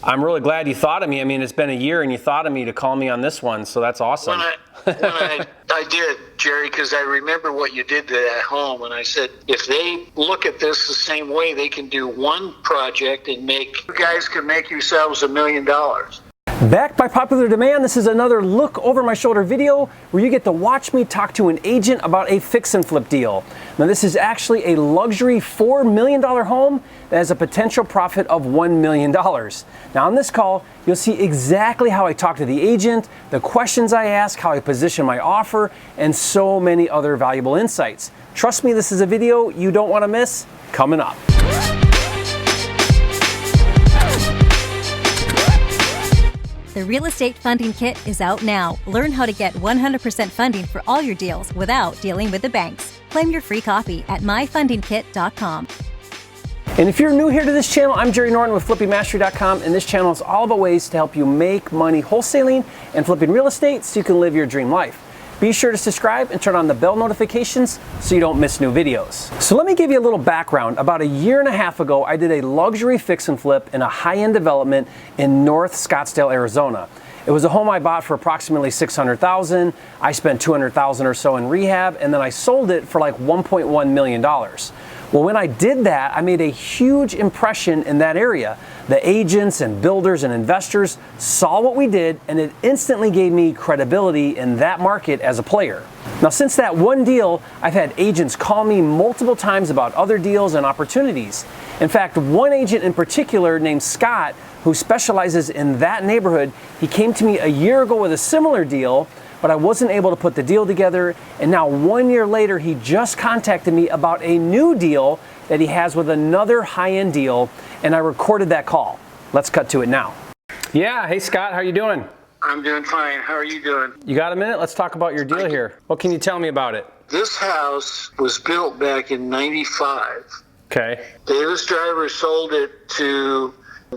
I'm really glad you thought of me. I mean, it's been a year and you thought of me to call me on this one, so that's awesome. I did, Jerry, because I remember what you did to that home, and I said, if they look at this the same way, they can do one project and you guys can make yourselves $1 million. Backed by popular demand, this is another look over my shoulder video where you get to watch me talk to an agent about a fix and flip deal. Now this is actually a luxury $4 million home that has a potential profit of $1 million. Now on this call, you'll see exactly how I talk to the agent, the questions I ask, how I position my offer, and so many other valuable insights. Trust me, this is a video you don't want to miss. Coming up. The Real Estate Funding Kit is out now. Learn how to get 100% funding for all your deals without dealing with the banks. Claim your free copy at myfundingkit.com. And if you're new here to this channel, I'm Jerry Norton with FlippingMastery.com, and this channel is all about ways to help you make money wholesaling and flipping real estate so you can live your dream life. Be sure to subscribe and turn on the bell notifications so you don't miss new videos. So let me give you a little background. About a year and a half ago, I did a luxury fix and flip in a high-end development in North Scottsdale, Arizona. It was a home I bought for approximately $600,000. I spent $200,000 or so in rehab, and then I sold it for like $1.1 million. Well, when I did that, I made a huge impression in that area. The agents and builders and investors saw what we did, and it instantly gave me credibility in that market as a player. Now, since that one deal, I've had agents call me multiple times about other deals and opportunities. In fact, one agent in particular named Scott, who specializes in that neighborhood, he came to me a year ago with a similar deal, but I wasn't able to put the deal together. And now 1 year later, he just contacted me about a new deal that he has with another high-end deal, and I recorded that call. Let's cut to it now. Yeah, hey Scott, how you doing? I'm doing fine. How are you doing? You got a minute? Let's talk about your deal here. What can you tell me about it? This house was built back in '95. Okay. Davis Driver sold it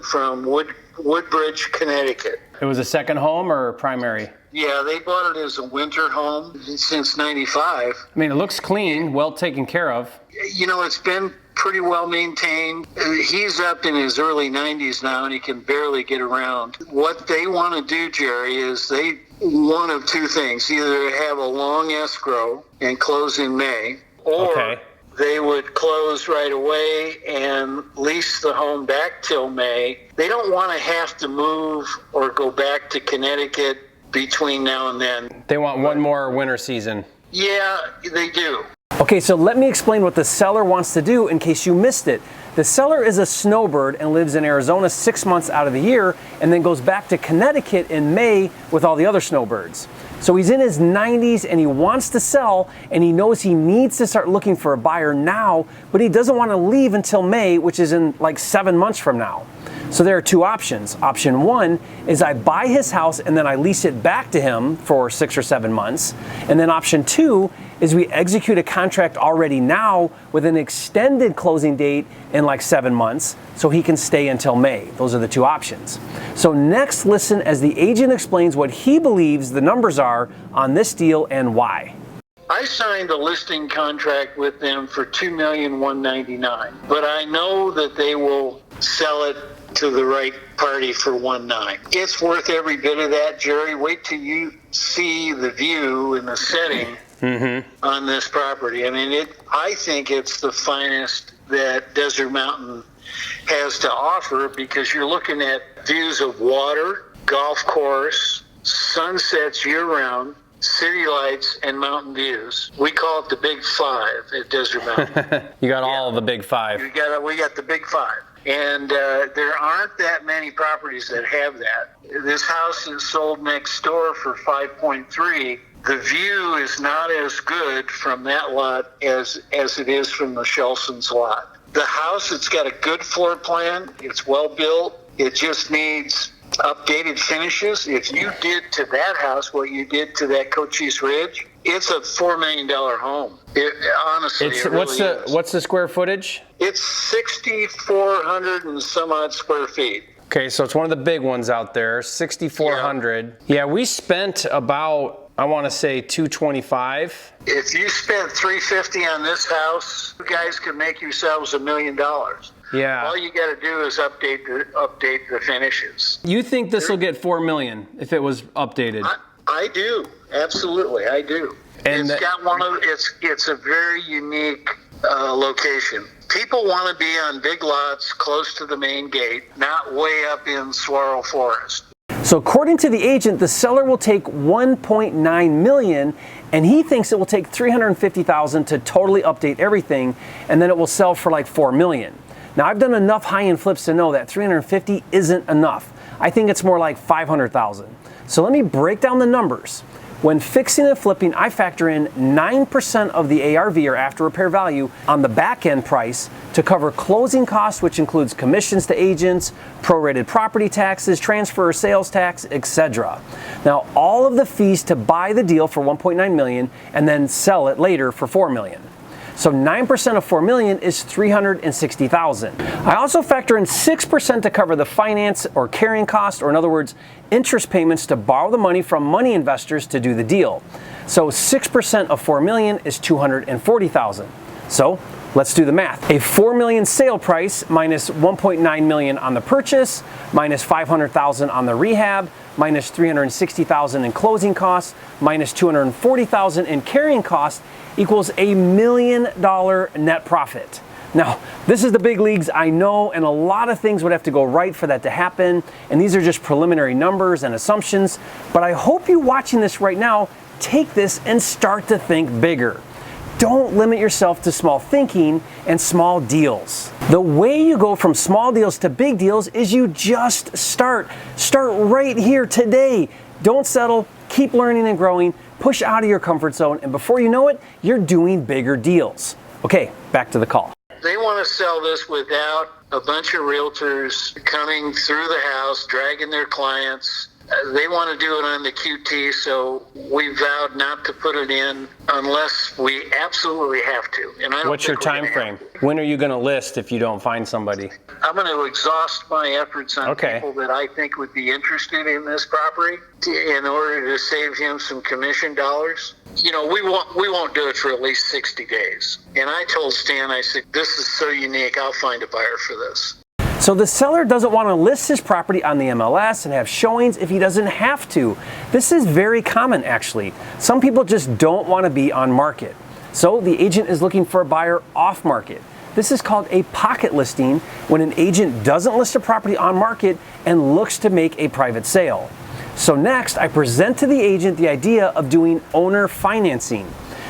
from Woodbridge, Connecticut. It was a second home or primary? Yeah, they bought it as a winter home since '95. I mean, it looks clean, well taken care of. You know, it's been pretty well maintained. He's up in his early 90s now, and he can barely get around. What they want to do, Jerry, is one of two things. Either have a long escrow and close in May, or they would close right away and lease the home back till May. They don't want to have to move or go back to Connecticut between now and then. They want one more winter season. Yeah, they do. Okay, so let me explain what the seller wants to do in case you missed it. The seller is a snowbird and lives in Arizona 6 months out of the year and then goes back to Connecticut in May with all the other snowbirds. So he's in his 90s and he wants to sell, and he knows he needs to start looking for a buyer now, but he doesn't want to leave until May, which is in like 7 months from now. So there are two options. Option one is I buy his house and then I lease it back to him for 6 or 7 months. And then option two is we execute a contract already now with an extended closing date in like 7 months so he can stay until May. Those are the two options. So next, listen as the agent explains what he believes the numbers are on this deal and why. I signed a listing contract with them for $2,199,000, but I know that they will sell it to the right party for $1.9. It's worth every bit of that, Jerry. Wait till you see the view and the setting on this property. I mean, I think it's the finest that Desert Mountain has to offer, because you're looking at views of water, golf course, sunsets year-round, city lights, and mountain views. We call it the Big Five at Desert Mountain. You got all of the Big Five. We got the Big Five. And there aren't that many properties that have that. This house is sold next door for $5.3. The view is not as good from that lot as it is from the Shelson's lot. The house, it's got a good floor plan. It's well built. It just needs updated finishes. If you did to that house what you did to that Cochise Ridge, it's a $4 million home. Honestly, it really is. What's the square footage? It's 6,400 and some odd square feet. Okay, so it's one of the big ones out there, 6,400. Yeah, we spent about, I want to say, $225. If you spent $350 on this house, you guys could make yourselves $1 million. Yeah. All you got to do is update the finishes. You think this will get $4 million if it was updated? I do. Absolutely, I do. And it's a very unique location. People want to be on big lots close to the main gate, not way up in Squirrel Forest. So according to the agent, the seller will take $1.9 million, and he thinks it will take $350,000 to totally update everything, and then it will sell for like $4 million. Now, I've done enough high-end flips to know that $350,000 isn't enough. I think it's more like $500,000. So let me break down the numbers. When fixing and flipping, I factor in 9% of the ARV, or after repair value, on the back end price to cover closing costs, which includes commissions to agents, prorated property taxes, transfer, sales tax, etc. Now, all of the fees to buy the deal for $1.9 million and then sell it later for $4 million. So 9% of $4 million is $360,000. I also factor in 6% to cover the finance or carrying cost, or in other words, interest payments to borrow the money from money investors to do the deal. So 6% of $4 million is $240,000. So let's do the math. A $4 million sale price minus $1.9 million on the purchase, minus $500,000 on the rehab, minus $360,000 in closing costs, minus $240,000 in carrying costs equals $1 million net profit. Now, this is the big leagues, I know, and a lot of things would have to go right for that to happen, and these are just preliminary numbers and assumptions, but I hope you watching this right now take this and start to think bigger. Don't limit yourself to small thinking and small deals. The way you go from small deals to big deals is you just start. Start right here today. Don't settle, keep learning and growing, push out of your comfort zone, and before you know it, you're doing bigger deals. Okay, back to the call. They want to sell this without a bunch of realtors coming through the house, dragging their clients. They want to do it on the QT, so we vowed not to put it in unless we absolutely have to. And I don't What's your time frame? When are you going to list if you don't find somebody? I'm going to exhaust my efforts on people that I think would be interested in this property in order to save him some commission dollars. You know, we won't do it for at least 60 days. And I told Stan, I said, this is so unique, I'll find a buyer for this. So the seller doesn't want to list his property on the MLS and have showings if he doesn't have to. This is very common, actually. Some people just don't want to be on market. So the agent is looking for a buyer off market. This is called a pocket listing, when an agent doesn't list a property on market and looks to make a private sale. So next, I present to the agent the idea of doing owner financing.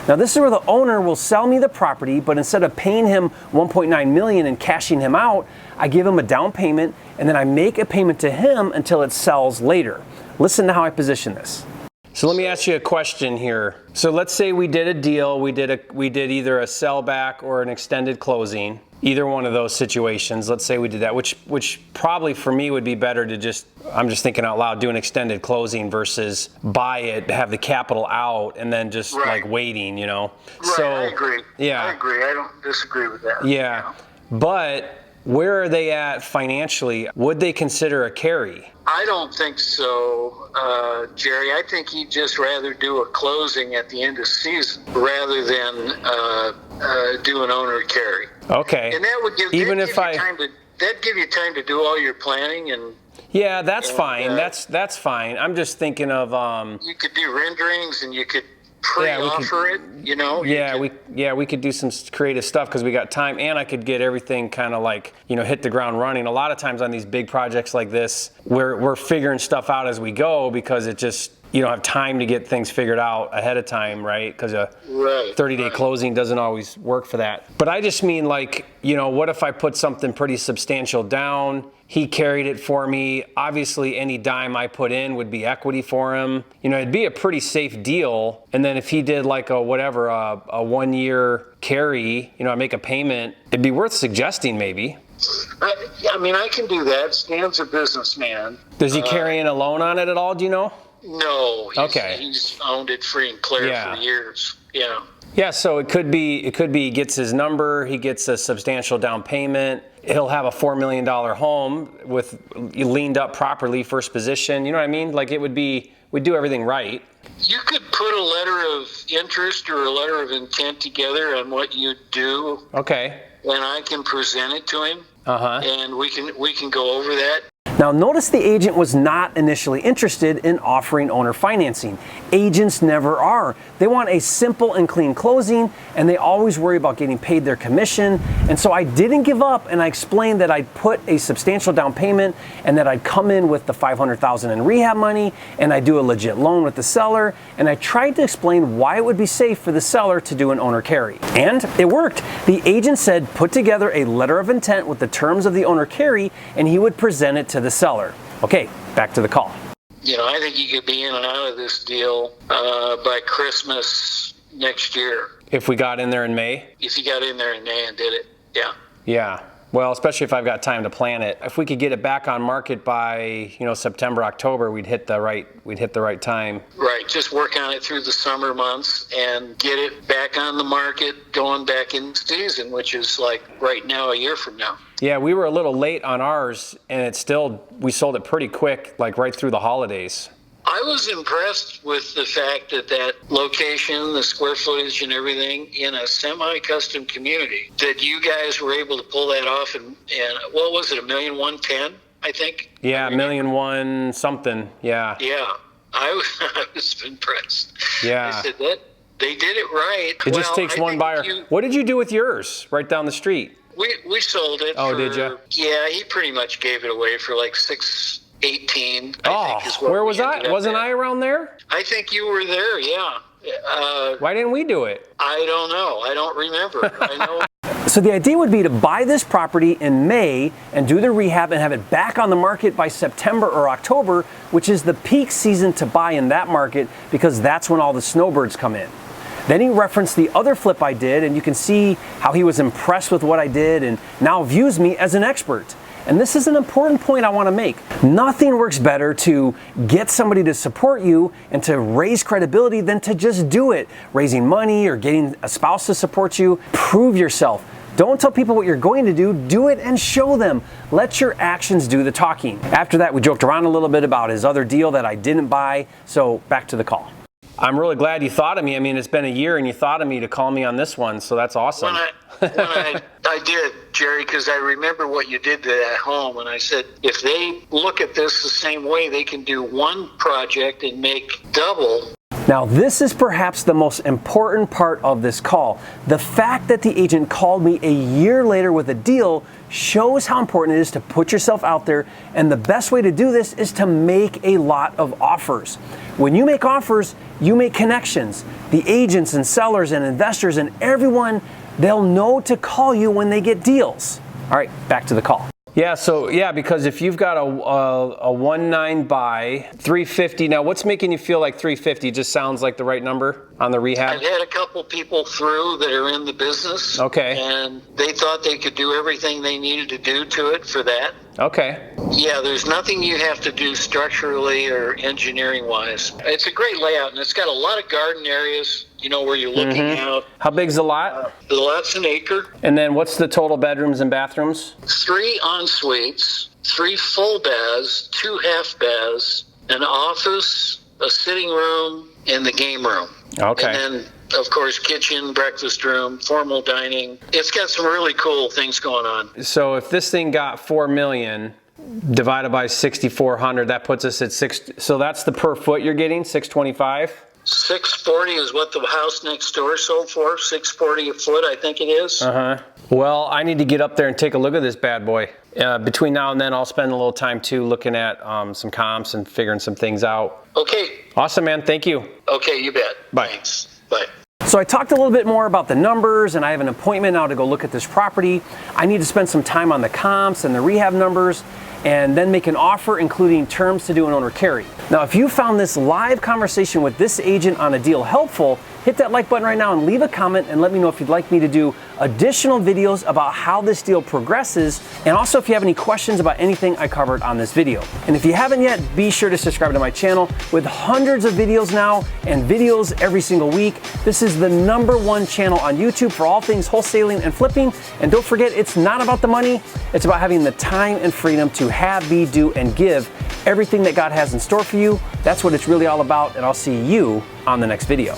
Now this is where the owner will sell me the property, but instead of paying him $1.9 million and cashing him out, I give him a down payment and then I make a payment to him until it sells later. Listen to how I position this. So let me ask you a question here. So let's say we did a deal, we did either a sellback or an extended closing, either one of those situations. Let's say we did that, which probably for me would be better to just, I'm just thinking out loud, do an extended closing versus buy it, have the capital out, and then just like waiting, you know? Right, so, I agree. Yeah. I agree. I don't disagree with that. Yeah, but where are they at financially? Would they consider a carry? I don't think so, Jerry. I think he'd just rather do a closing at the end of season rather than do an owner carry. Okay. And that would give that'd give you time to do all your planning and. Yeah, that's fine. That's fine. I'm just thinking of. You could do renderings and you could pre-offer it. You know. We could do some creative stuff because we got time, and I could get everything kind of like, you know, hit the ground running. A lot of times on these big projects like this, we're figuring stuff out as we go because it just, you don't have time to get things figured out ahead of time, right? Because a 30-day closing doesn't always work for that. But I just mean, like, you know, what if I put something pretty substantial down? He carried it for me. Obviously, any dime I put in would be equity for him. You know, it'd be a pretty safe deal. And then if he did like a 1-year carry, you know, I make a payment, it'd be worth suggesting maybe. I mean, I can do that. Stan's a businessman. Does he carry in a loan on it at all? Do you know? No. He's owned it free and clear for years. Yeah. Yeah, so it could be he gets his number, he gets a substantial down payment, he'll have a $4 million home with leaned up properly, first position, you know what I mean? Like we'd do everything right. You could put a letter of interest or a letter of intent together on what you do. Okay. And I can present it to him. and we can go over that. Now notice the agent was not initially interested in offering owner financing. Agents never are. They want a simple and clean closing, and they always worry about getting paid their commission. And so I didn't give up, and I explained that I'd put a substantial down payment and that I'd come in with the $500,000 in rehab money, and I'd do a legit loan with the seller. And I tried to explain why it would be safe for the seller to do an owner carry. And it worked. The agent said put together a letter of intent with the terms of the owner carry, and he would present it to the seller. Okay, back to the call. I think you could be in and out of this deal by Christmas next year. If we got in there in May? If you got in there in May and did it, yeah. Yeah. Well, especially if I've got time to plan it. If we could get it back on market by, September, October, we'd hit the right time. Right. Just work on it through the summer months and get it back on the market, going back in season, which is like right now, a year from now. Yeah, we were a little late on ours, and we sold it pretty quick, like right through the holidays. I was impressed with the fact that location, the square footage and everything in a semi-custom community, that you guys were able to pull that off. And what was it, $1,110,000, I think? Yeah, $1,001,000 something, yeah. Yeah, I was impressed. Yeah. I said that they did it right. It just takes one buyer. What did you do with yours right down the street? We sold it. Oh, did you? Yeah, he pretty much gave it away for like $618,000. I think is what where was I? Wasn't I around there? I think you were there. Yeah. Why didn't we do it? I don't know. I don't remember. I know. So the idea would be to buy this property in May and do the rehab and have it back on the market by September or October, which is the peak season to buy in that market because that's when all the snowbirds come in. Then he referenced the other flip I did, and you can see how he was impressed with what I did and now views me as an expert. And this is an important point I want to make. Nothing works better to get somebody to support you and to raise credibility than to just do it. Raising money or getting a spouse to support you. Prove yourself. Don't tell people what you're going to do it and show them. Let your actions do the talking. After that, we joked around a little bit about his other deal that I didn't buy, so back to the call. I'm really glad you thought of me. I mean, it's been a year and you thought of me to call me on this one, so that's awesome. I did, Jerry, because I remember what you did to that home, and I said, if they look at this the same way, they can do one project and make double. Now, this is perhaps the most important part of this call. The fact that the agent called me a year later with a deal shows how important it is to put yourself out there, and the best way to do this is to make a lot of offers. When you make offers, you make connections. The agents and sellers and investors and everyone, they'll know to call you when they get deals. All right, back to the call. Yeah, because if you've got a 1.9 buy, 350. Now, what's making you feel like 350 just sounds like the right number on the rehab? I've had a couple people through that are in the business. Okay. And they thought they could do everything they needed to do to it for that. Okay. Yeah, there's nothing you have to do structurally or engineering-wise. It's a great layout, and it's got a lot of garden areas, where you're looking out. How big's the lot? The lot's an acre. And then what's the total bedrooms and bathrooms? 3 en-suites, 3 full baths, 2 half baths, an office, a sitting room, and the game room. Okay. And then, of course, kitchen, breakfast room, formal dining. It's got some really cool things going on. So if this thing got $4 million divided by 6,400, that puts us at so that's the per foot you're getting, $625? $640 is what the house next door sold for. $640 a foot, I think it is. Well, I need to get up there and take a look at this bad boy. Between now and then, I'll spend a little time too looking at some comps and figuring some things out. Okay. Awesome, man. Thank you. Okay, you bet. Bye. Thanks. Bye. So I talked a little bit more about the numbers, and I have an appointment now to go look at this property. I need to spend some time on the comps and the rehab numbers, and then make an offer including terms to do an owner carry. Now, if you found this live conversation with this agent on a deal helpful, hit that like button right now and leave a comment and let me know if you'd like me to do additional videos about how this deal progresses, and also if you have any questions about anything I covered on this video. And if you haven't yet, be sure to subscribe to my channel with hundreds of videos now and videos every single week. This is the #1 channel on YouTube for all things wholesaling and flipping. And don't forget, it's not about the money, it's about having the time and freedom to have, be, do, and give everything that God has in store for you. That's what it's really all about, and I'll see you on the next video.